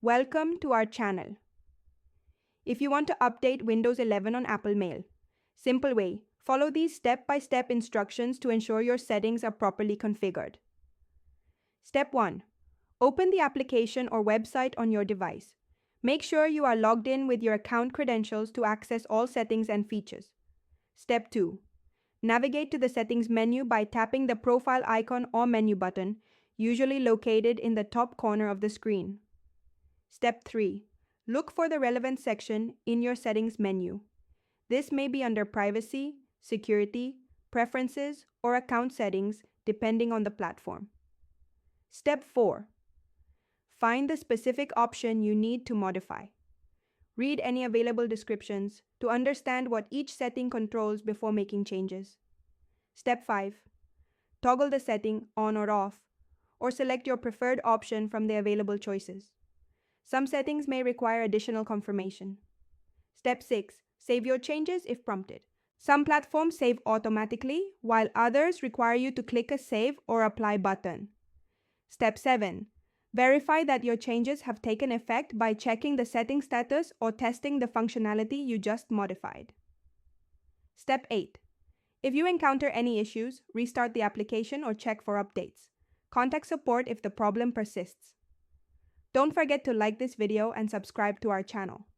Welcome to our channel. If you want to update Windows 11 on Apple Mail, simple way, follow these step-by-step instructions to ensure your settings are properly configured. Step 1. Open the application or website on your device. Make sure you are logged in with your account credentials to access all settings and features. Step 2. Navigate to the settings menu by tapping the profile icon or menu button, usually located in the top corner of the screen. Step 3. Look for the relevant section in your settings menu. This may be under Privacy, Security, Preferences, or Account Settings, depending on the platform. Step 4. Find the specific option you need to modify. Read any available descriptions to understand what each setting controls before making changes. Step 5. Toggle the setting on or off, or select your preferred option from the available choices. Some settings may require additional confirmation. Step 6. Save your changes if prompted. Some platforms save automatically, while others require you to click a Save or Apply button. Step 7. Verify that your changes have taken effect by checking the setting status or testing the functionality you just modified. Step 8. If you encounter any issues, restart the application or check for updates. Contact support if the problem persists. Don't forget to like this video and subscribe to our channel.